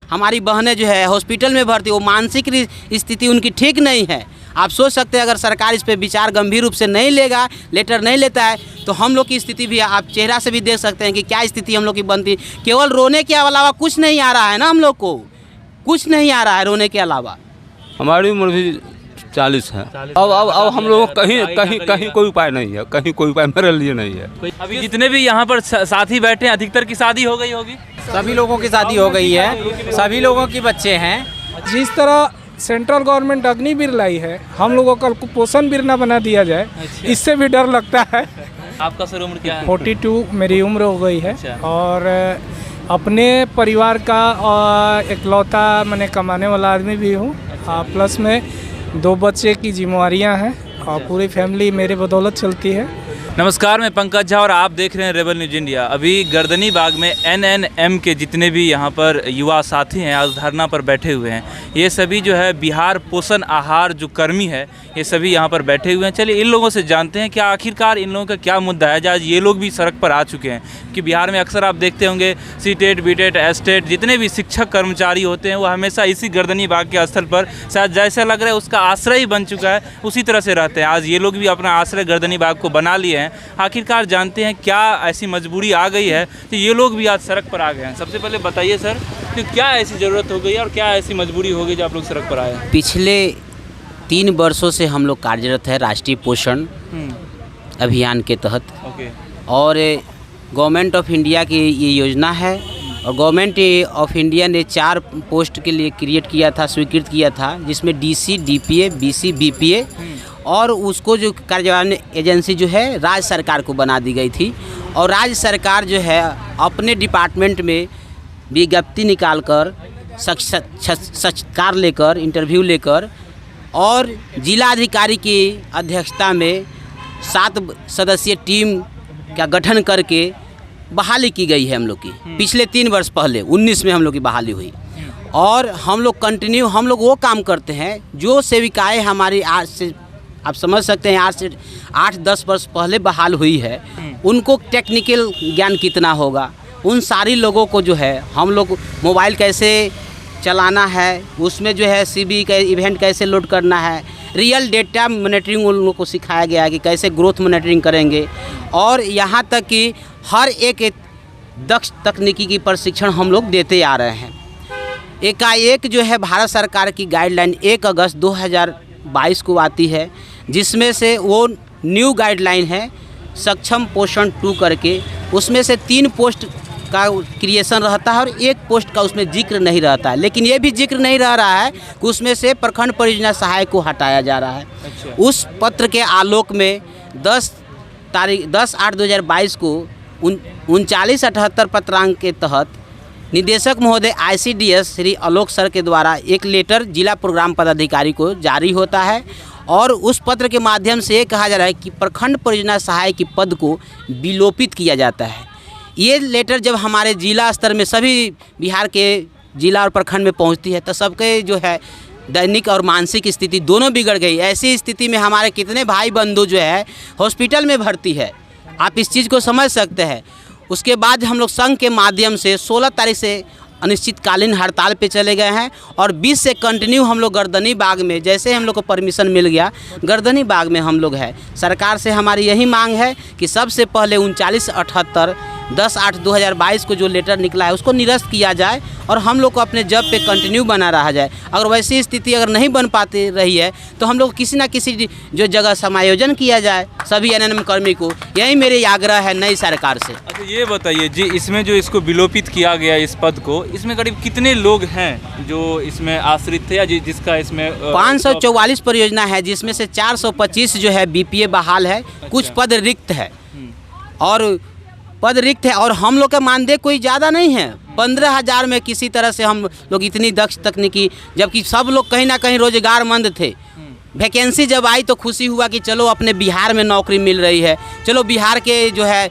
हमारी बहनें जो है हॉस्पिटल में भर्ती, वो मानसिक स्थिति उनकी ठीक नहीं है। आप सोच सकते हैं अगर सरकार इस पे विचार गंभीर रूप से नहीं लेगा, लेटर नहीं लेता है, तो हम लोग की स्थिति भी आप चेहरा से भी देख सकते हैं कि क्या स्थिति हम लोग की बनती। केवल रोने के अलावा कुछ नहीं आ रहा है ना, हम लोग को कुछ नहीं आ रहा है रोने के अलावा। हमारी उम्र भी 40 है। अब हम लोग कहीं कोई उपाय नहीं है, कहीं कोई उपाय मेरे लिए नहीं है। अभी जितने भी यहाँ पर साथी बैठे हैं अधिकतर की शादी हो गई होगी? सभी लोगों की शादी हो गई है, सभी लोगों के बच्चे हैं। जिस तरह सेंट्रल गवर्नमेंट अग्निवीर लाई है, हम लोगों का पोषण बीर ना बना दिया जाए, इससे भी डर लगता है। आपका सर उम्र क्या है? 42 मेरी उम्र हो गई है। अच्छा। और अपने परिवार का इकलौता मैंने कमाने वाला आदमी भी हूँ। प्लस में 2 बच्चे की जिम्मेवारियाँ हैं और पूरी फैमिली मेरे बदौलत चलती है। नमस्कार, मैं पंकज झा और आप देख रहे हैं रेबल न्यूज इंडिया। अभी गर्दनी बाग में NNM के जितने भी यहाँ पर युवा साथी हैं आज धरना पर बैठे हुए हैं। ये सभी जो है बिहार पोषण आहार जो कर्मी है, ये सभी यहाँ पर बैठे हुए हैं। चलिए इन लोगों से जानते हैं कि आखिरकार इन लोगों का क्या मुद्दा है। आज ये लोग भी सड़क पर आ चुके हैं कि बिहार में अक्सर आप देखते होंगे सीटेट, बीटेट, एस्टेट जितने भी शिक्षक कर्मचारी होते हैं वो हमेशा इसी गर्दनी बाग के स्थल पर शायद जैसा लग रहा है उसका आश्रय ही बन चुका है, उसी तरह से रहते हैं। आज ये लोग भी अपना आश्रय गर्दनी बाग को बना लिए हैं। आखिरकार जानते हैं क्या ऐसी मजबूरी आ गई है तो ये लोग भी आज सड़क पर आ गए हैं। सबसे पहले बताइए सर कि क्या ऐसी ज़रूरत हो गई और क्या ऐसी मजबूरी हो गई जो आप लोग सड़क पर आए हैं? पिछले 3 वर्षों से हम लोग कार्यरत है राष्ट्रीय पोषण अभियान के तहत। ओके। और गवर्नमेंट ऑफ इंडिया की ये योजना है और गवर्नमेंट ऑफ इंडिया ने 4 पोस्ट के लिए क्रिएट किया था, स्वीकृत किया था, जिसमें DC, DPA, BC, BPA और उसको जो कार्यवाही एजेंसी जो है राज्य सरकार को बना दी गई थी। और राज्य सरकार जो है अपने डिपार्टमेंट में विज्ञप्ति निकाल कर साक्षात्कार लेकर, इंटरव्यू लेकर और जिलाधिकारी की अध्यक्षता में 7 सदस्यीय टीम का गठन करके बहाली की गई है हम लोग की। पिछले 3 वर्ष पहले 19 में हम लोग की बहाली हुई और हम लोग कंटिन्यू हम लोग वो काम करते हैं जो सेविकाएँ हमारी आज से आप समझ सकते हैं आज से 8-10 वर्ष पहले बहाल हुई है। उनको टेक्निकल ज्ञान कितना होगा, उन सारी लोगों को जो है हम लोग मोबाइल कैसे चलाना है, उसमें जो है CB का इवेंट कैसे लोड करना है, रियल डेटा मॉनिटरिंग उन लोगों को सिखाया गया है कि कैसे ग्रोथ मॉनिटरिंग करेंगे। और यहाँ तक कि हर एक दक्ष तकनीकी की प्रशिक्षण हम लोग देते आ रहे हैं। एकाएक जो है भारत सरकार की गाइडलाइन 1 अगस्त 2022 को आती है, जिसमें से वो न्यू गाइडलाइन है सक्षम पोषण 2 करके, उसमें से 3 पोस्ट का क्रिएशन रहता है और 1 पोस्ट का उसमें जिक्र नहीं रहता है। लेकिन ये भी जिक्र नहीं रह रहा है कि उसमें से प्रखंड परियोजना सहायक को हटाया जा रहा है। अच्छा। उस पत्र के आलोक में 10/8/2022 को 3978 पत्रांक के तहत निदेशक महोदय ICDS श्री आलोक सर के द्वारा एक लेटर जिला प्रोग्राम पदाधिकारी को जारी होता है और उस पत्र के माध्यम से ये कहा जा रहा है कि प्रखंड परियोजना सहायक के पद को विलोपित किया जाता है। ये लेटर जब हमारे जिला स्तर में सभी बिहार के जिला और प्रखंड में पहुंचती है तो सबके जो है दैनिक और मानसिक स्थिति दोनों बिगड़ गई। ऐसी स्थिति में हमारे कितने भाई बंधु जो है हॉस्पिटल में भर्ती है, आप इस चीज़ को समझ सकते हैं। उसके बाद हम लोग संघ के माध्यम से 16 तारीख से अनिश्चितकालीन हड़ताल पे चले गए हैं और 20 से कंटिन्यू हम लोग गर्दनी बाग में, जैसे हम लोग को परमिशन मिल गया गर्दनी बाग में हम लोग है। सरकार से हमारी यही मांग है कि सबसे पहले 3978 10/8/2022 को जो लेटर निकला है उसको निरस्त किया जाए और हम लोग को अपने जॉब पे कंटिन्यू बना रहा जाए। अगर वैसी स्थिति अगर नहीं बन पाती रही है तो हम लोग किसी ना किसी जो जगह समायोजन किया जाए सभी NNM कर्मी को, यही मेरे आग्रह है नई सरकार से। अच्छा ये बताइए जी, इसमें जो इसको विलोपित किया गया इस पद को, इसमें करीब कितने लोग हैं जो इसमें आश्रित थे या जिसका इसमें 544 परियोजना है, जिसमें से 425 जो है BPA बहाल है। अच्छा। कुछ पद रिक्त है और हम लोग का मानदेय कोई ज़्यादा नहीं है। 15,000 में किसी तरह से हम लोग इतनी दक्ष तकनीकी, जबकि सब लोग कहीं ना कहीं रोजगारमंद थे। वैकेंसी जब आई तो खुशी हुआ कि चलो अपने बिहार में नौकरी मिल रही है, चलो बिहार के जो है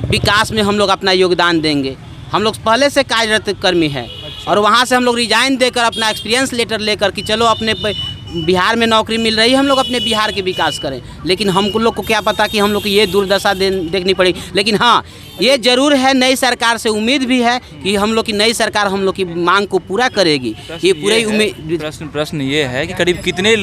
विकास में हम लोग अपना योगदान देंगे। हम लोग पहले से कार्यरत कर्मी हैं और वहाँ से हम लोग रिजाइन देकर अपना एक्सपीरियंस लेटर लेकर कि चलो अपने बिहार में नौकरी मिल रही है, हम लोग अपने बिहार के विकास करें। लेकिन हम लोग को क्या पता कि हम लोग को ये दुर्दशा देखनी पड़ी। लेकिन हाँ, ये ज़रूर है, नई सरकार से उम्मीद भी है कि हम लोग की नई सरकार हम लोग की मांग को पूरा करेगी। ये पूरी उम्मीद। प्रश्न ये है कि करीब कितने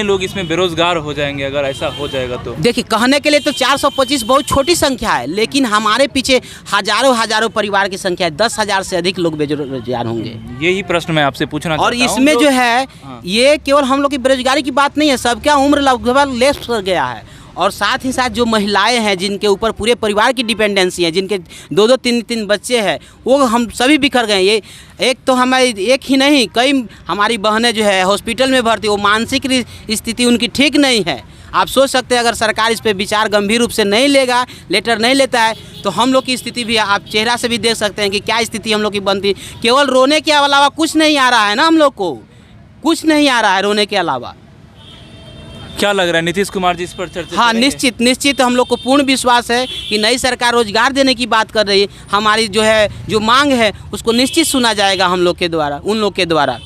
लोग इसमें बेरोजगार हो जाएंगे अगर ऐसा हो जाएगा तो? देखिए, कहने के लिए तो 425 बहुत छोटी संख्या है, लेकिन हमारे पीछे हजारों परिवार की संख्या है। 10,000 से अधिक लोग बेरोजगार होंगे। यही प्रश्न मैं आपसे पूछना और चाहता हूं। इसमें जो है, ये केवल हम लोग की बेरोजगारी की बात नहीं है, सबका उम्र लगभग लेफ्ट कर गया है। और साथ ही साथ जो महिलाएं हैं जिनके ऊपर पूरे परिवार की डिपेंडेंसी है, जिनके 2-2 3-3 बच्चे हैं, वो हम सभी बिखर गए। ये एक तो हमारी एक ही नहीं, कई हमारी बहनें जो है हॉस्पिटल में भर्ती, वो मानसिक स्थिति उनकी ठीक नहीं है। आप सोच सकते हैं, अगर सरकार इस पर विचार गंभीर रूप से नहीं लेगा, लेटर नहीं लेता है, तो हम लोग की स्थिति भी आप चेहरा से भी देख सकते हैं कि क्या स्थिति हम लोग की बनती। केवल रोने के अलावा कुछ नहीं आ रहा है ना, हम लोग को कुछ नहीं आ रहा है रोने के अलावा। क्या लग रहा है नीतीश कुमार जी इस पर चर्चा? हाँ, निश्चित हम लोग को पूर्ण विश्वास है कि नई सरकार रोजगार देने की बात कर रही है। हमारी जो मांग है उसको निश्चित सुना जाएगा हम लोग के द्वारा, उन लोग के द्वारा।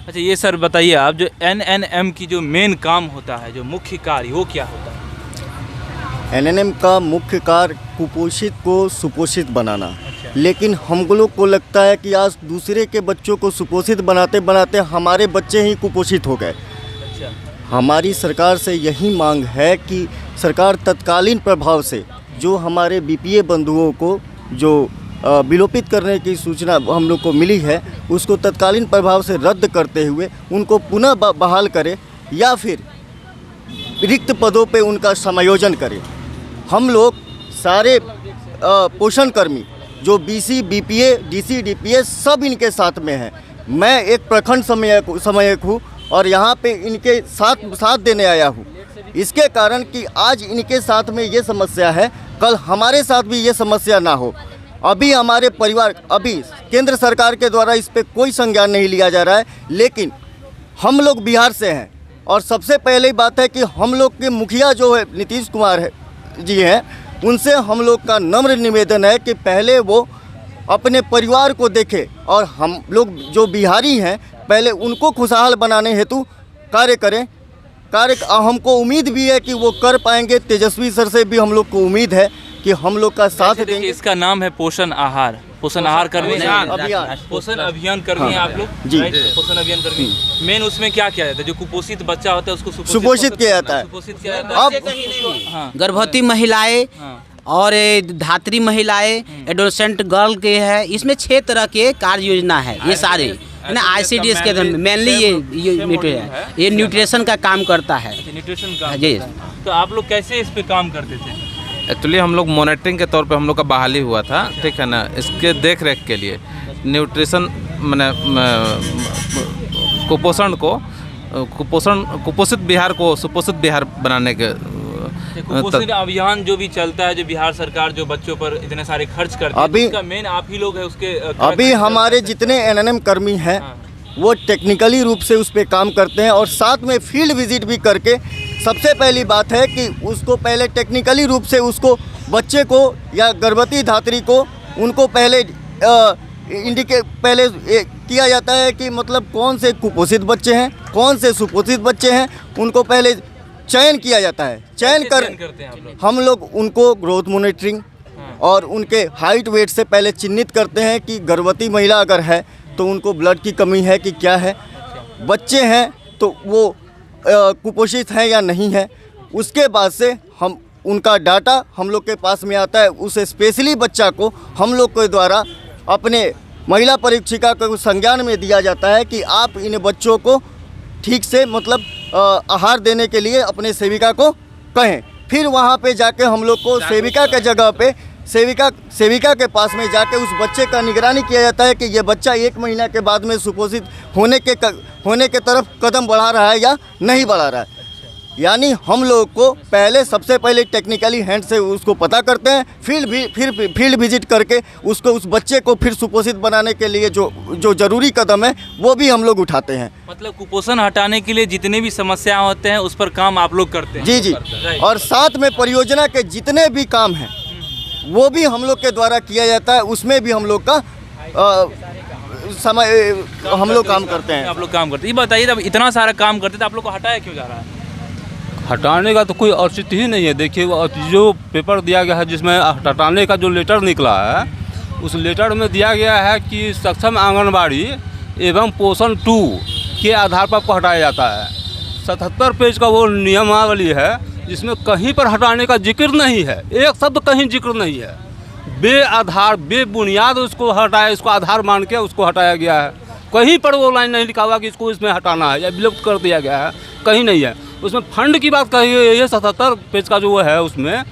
अच्छा, ये सर बताइए आप, जो NNM की जो मेन काम होता है, जो मुख्य कार्य, वो क्या होता है? NNM का मुख्य कार्य कुपोषित को सुपोषित बनाना। लेकिन हम लोग को लगता है कि आज दूसरे के बच्चों को सुपोषित बनाते बनाते हमारे बच्चे ही कुपोषित हो गए। हमारी सरकार से यही मांग है कि सरकार तत्कालीन प्रभाव से जो हमारे BPA बंधुओं को जो विलोपित करने की सूचना हम लोग को मिली है, उसको तत्कालीन प्रभाव से रद्द करते हुए उनको पुनः बहाल करे या फिर रिक्त पदों पे उनका समायोजन करे। हम लोग सारे पोषण कर्मी जो BC, BPA, DC, DPA सब इनके साथ में हैं। मैं एक प्रखंड समन्वयक हूँ और यहाँ पे इनके साथ देने आया हूँ। इसके कारण कि आज इनके साथ में ये समस्या है, कल हमारे साथ भी ये समस्या ना हो। अभी हमारे परिवार, अभी केंद्र सरकार के द्वारा इस पे कोई संज्ञान नहीं लिया जा रहा है, लेकिन हम लोग बिहार से हैं और सबसे पहले बात है कि हम लोग के मुखिया जो है नीतीश कुमार जी हैं, उनसे हम लोग का नम्र निवेदन है कि पहले वो अपने परिवार को देखें और हम लोग जो बिहारी हैं पहले उनको खुशहाल बनाने हेतु कार्य करें। हमको उम्मीद भी है कि वो कर पाएंगे। तेजस्वी सर से भी हम लोग को उम्मीद है कि हम लोग का साथ देंगे। इसका नाम है पोषण आहार कर्मी अभियान, पोषण अभियान कर्मी आप लोग जी। पोषण अभियान कर्मी मेन उसमें क्या किया जाता है? जो कुपोषित बच्चा होता है उसको सुपोषित किया जाता है। अब गर्भवती महिलाएं और धात्री महिलाएं, एडोलेसेंट गर्ल के है, इसमें 6 तरह के कार्य योजना है। ये सारे है ना, ICDS के अंदर मेनली ये न्यूट्रिशन का काम करता है। न्यूट्रिशन का जी। तो आप लोग कैसे इस पे काम करते थे? एक्चुअली हम लोग मॉनिटरिंग के तौर पे हम लोग का बहाली हुआ था, ठीक है ना। इसके देख रेख के लिए न्यूट्रिशन मैंने कुपोषित बिहार को सुपोषित बिहार बनाने के कुपोषण अभियान जो भी चलता है, जो बिहार सरकार जो बच्चों पर इतने सारे खर्च करती है, अभी उसका मेन आप ही लोग है उसके। अभी हमारे जितने NNM कर्मी हैं वो टेक्निकली रूप से उस पर काम करते हैं और साथ में फील्ड विजिट भी करके, सबसे पहली बात है कि उसको पहले टेक्निकली रूप से उसको बच्चे को या गर्भवती धात्री को उनको पहले किया जाता है कि मतलब कौन से कुपोषित बच्चे हैं, कौन से सुपोषित बच्चे हैं, उनको पहले चयन किया जाता है। चयन करते हैं आप लोग? हम लोग उनको ग्रोथ मॉनिटरिंग और उनके हाइट वेट से पहले चिन्हित करते हैं कि गर्भवती महिला अगर है तो उनको ब्लड की कमी है कि क्या है, बच्चे हैं तो वो कुपोषित हैं या नहीं है। उसके बाद से हम उनका डाटा हम लोग के पास में आता है। उस स्पेशली बच्चा को हम लोग के द्वारा अपने महिला परीक्षिका को संज्ञान में दिया जाता है कि आप इन बच्चों को ठीक से मतलब आहार देने के लिए अपने सेविका को कहें। फिर वहाँ पे जाके हम लोग को सेविका के जगह पे सेविका के पास में जाके उस बच्चे का निगरानी किया जाता है कि ये बच्चा 1 महीना के बाद में सुपोषित होने के तरफ कदम बढ़ा रहा है या नहीं बढ़ा रहा है। यानी हम लोग को पहले सबसे पहले टेक्निकली हैंड से उसको पता करते हैं, फिर फील्ड विजिट करके उसको उस बच्चे को फिर सुपोषित बनाने के लिए जो जरूरी कदम है वो भी हम लोग उठाते हैं। मतलब कुपोषण हटाने के लिए जितने भी समस्या होते हैं उस पर काम आप लोग करते हैं? जी जी। और साथ में परियोजना के जितने भी काम हैं वो भी हम लोग के द्वारा किया जाता है। उसमें भी हम लोग का समय हम लोग काम करते हैं। आप लोग काम करते हैं। ये बताइए, जब इतना सारा काम करते थे आप लोग को हटाया क्यों जा रहा है? हटाने का तो कोई औचित्य ही नहीं है। देखिए वो जो पेपर दिया गया है जिसमें हटाने का जो लेटर निकला है, उस लेटर में दिया गया है कि सक्षम आंगनबाड़ी एवं पोषण 2 के आधार पर आपको हटाया जाता है। 77 पेज का वो नियमावली है जिसमें कहीं पर हटाने का जिक्र नहीं है, एक शब्द कहीं जिक्र नहीं है। बेआधार बेबुनियाद उसको हटाया, इसको आधार मान के उसको हटाया गया है। कहीं पर वो लाइन नहीं लिखा हुआ कि इसको इसमें हटाना है या विलुप्त कर दिया गया है, कहीं नहीं है। उसमें फंड की बात कही गई है 77 पेज का जो है उसमें,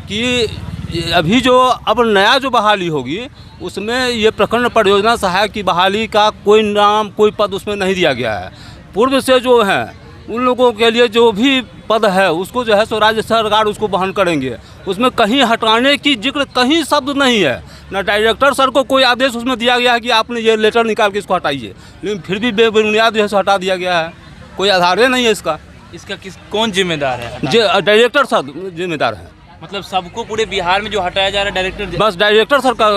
कि अभी जो अब नया जो बहाली होगी उसमें ये प्रखंड परियोजना सहायक की बहाली का कोई नाम कोई पद उसमें नहीं दिया गया है। पूर्व से जो है उन लोगों के लिए जो भी पद है उसको जो है सो राज्य सरकार उसको वहन करेंगे। उसमें कहीं हटाने की जिक्र कहीं शब्द नहीं है। ना डायरेक्टर सर को कोई आदेश उसमें दिया गया है कि आपने ये लेटर निकाल के इसको हटाइए, लेकिन फिर भी बेबुनियाद जो है सो हटा दिया गया है। कोई आधार नहीं है इसका। इसका कौन जिम्मेदार है? डायरेक्टर सर जिम्मेदार है। मतलब सबको पूरे बिहार में जो हटाया जा रहा है डायरेक्टर, बस डायरेक्टर सर का,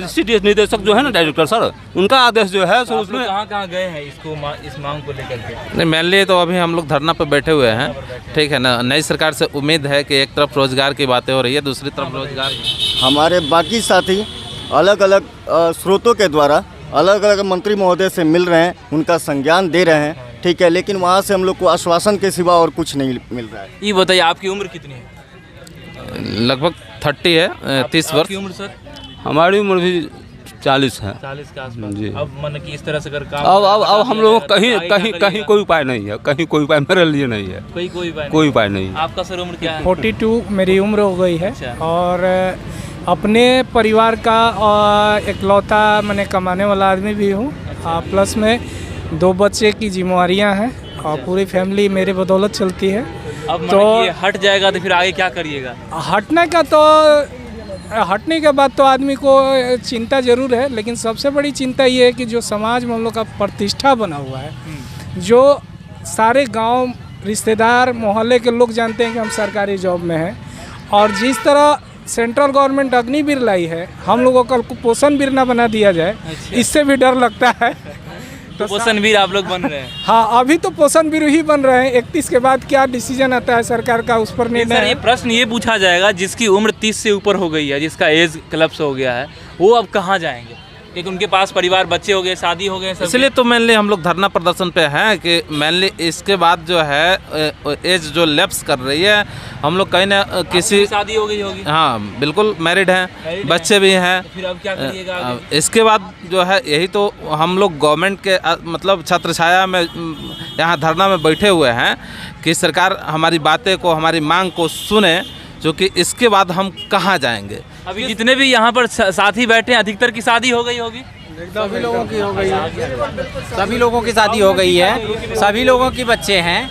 CDS निदेशक जो है ना डायरेक्टर सर, उनका आदेश जो है सो उसमें। कहाँ गए हैं इस मांग को लेकर के? नहीं, मेनली तो अभी हम लोग धरना पर बैठे हुए हैं, ठीक है ना। नई सरकार से उम्मीद है कि एक तरफ रोजगार की बातें हो रही है, दूसरी तरफ रोजगार। हमारे बाकी साथी अलग अलग स्रोतों के द्वारा अलग अलग मंत्री महोदय से मिल रहे हैं, उनका संज्ञान दे रहे हैं, ठीक है, लेकिन वहाँ से हम लोग को आश्वासन के सिवा और कुछ नहीं मिल रहा है। ये बताइए, आपकी उम्र कितनी है? लगभग 30 है, 30 वर्ष। आपकी उम्र सर? हमारी उम्र भी 40 है। 40 के आसपास जी। अब मन की इस तरह से अगर काम अब हम लोग कहीं कोई उपाय नहीं है, कहीं कोई उपाय मेरे लिए नहीं है, कोई उपाय नहीं है। आपका सर उम्र क्या है? 42 मेरी उम्र हो गई है। अच्छा। और अपने परिवार का इकलौता मैंने कमाने वाला आदमी भी हूँ। प्लस में 2 बच्चे की जिम्मेवारियाँ हैं और पूरी फैमिली मेरे बदौलत चलती है। अब तो ये हट जाएगा तो फिर आगे क्या करिएगा? हटने के बाद तो आदमी को चिंता ज़रूर है, लेकिन सबसे बड़ी चिंता ये है कि जो समाज में हम लोग का प्रतिष्ठा बना हुआ है, जो सारे गांव रिश्तेदार मोहल्ले के लोग जानते हैं कि हम सरकारी जॉब में हैं, और जिस तरह सेंट्रल गवर्नमेंट अग्निवीर लाई है, हम लोगों का पोषण वीर ना बना दिया जाए, इससे भी डर लगता है। तो पोषण वीर आप लोग बन रहे हैं? हाँ, अभी तो पोषण वीर ही बन रहे हैं। 31 के बाद क्या डिसीजन आता है सरकार का, उस पर निर्णय है। ये प्रश्न ये पूछा जाएगा, जिसकी उम्र 30 से ऊपर हो गई है, जिसका एज क्लब्स हो गया है, वो अब कहाँ जाएंगे? क्योंकि उनके पास परिवार, बच्चे हो गए, शादी हो गए, इसलिए तो मेनली हम लोग धरना प्रदर्शन पे हैं कि मेनली इसके बाद जो है एज जो लैप्स कर रही है, हम लोग कहीं ना किसी शादी हो गई होगी। हाँ बिल्कुल, मैरिड हैं, बच्चे भी हैं। फिर अब क्या करिएगा आगे? इसके बाद जो है यही तो हम लोग गवर्नमेंट के मतलब छत्र छाया में यहाँ धरना में बैठे हुए हैं कि सरकार हमारी बातें को, हमारी मांग को सुने, जो कि इसके बाद हम कहाँ जाएंगे। अभी जितने भी यहाँ पर साथी बैठे हैं, अधिकतर की शादी हो गई होगी? सभी लोगों की हो गई है, सभी लोगों की शादी हो गई है, सभी लोगों के बच्चे हैं,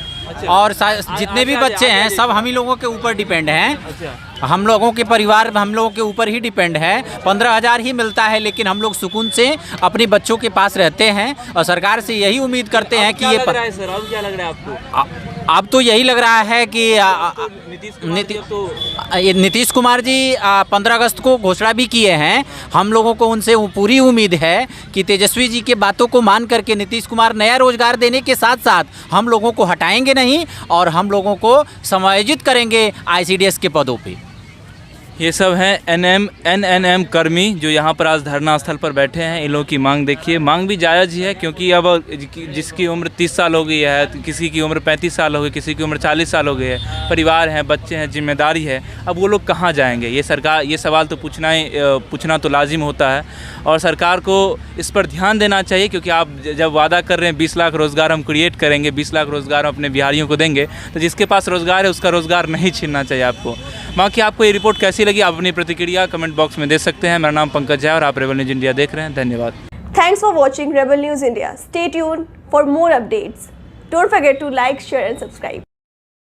और जितने भी बच्चे हैं सब हम ही लोगों के ऊपर डिपेंड हैं। हम लोगों के परिवार हम लोगों के ऊपर ही डिपेंड है। 15,000 ही मिलता है, लेकिन हम लोग सुकून से अपने बच्चों के पास रहते हैं और सरकार से यही उम्मीद करते हैं कि ये क्या लग रहा है सर? अब क्या लग रहा है आपको? अब तो यही लग रहा है कि नीतीश कुमार जी 15 अगस्त को घोषणा भी किए हैं। हम लोगों को उनसे पूरी उम्मीद है कि तेजस्वी जी के बातों को मान करके नीतीश कुमार नया रोजगार देने के साथ साथ हम लोगों को हटाएंगे नहीं और हम लोगों को समायोजित करेंगे ICDS के पदों पे। ये सब हैं NNM कर्मी जो यहाँ पर आज धरना स्थल पर बैठे हैं। इन लोगों की मांग देखिए, मांग भी जायज़ ही है, क्योंकि अब जिसकी उम्र 30 साल हो गई है, किसी की उम्र 35 साल हो गई, किसी की उम्र 40 साल हो गई है, परिवार हैं, बच्चे हैं, जिम्मेदारी है, अब वो लोग कहाँ जाएंगे? ये सवाल तो पूछना तो लाजिम होता है, और सरकार को इस पर ध्यान देना चाहिए, क्योंकि आप जब वादा कर रहे हैं 20 लाख रोज़गार हम क्रिएट करेंगे, 20 लाख रोज़गार अपने बिहारियों को देंगे, तो जिसके पास रोज़गार है उसका रोज़गार नहीं छीनना चाहिए आपको। बाकी आपको ये रिपोर्ट कैसी लगी, आप अपनी प्रतिक्रिया कमेंट बॉक्स में दे सकते हैं। मेरा नाम पंकज है और आप रेबल न्यूज़ इंडिया देख रहे हैं। धन्यवाद। Thanks for watching Rebel News India. Stay tuned for more updates. Don't forget to like, share and subscribe.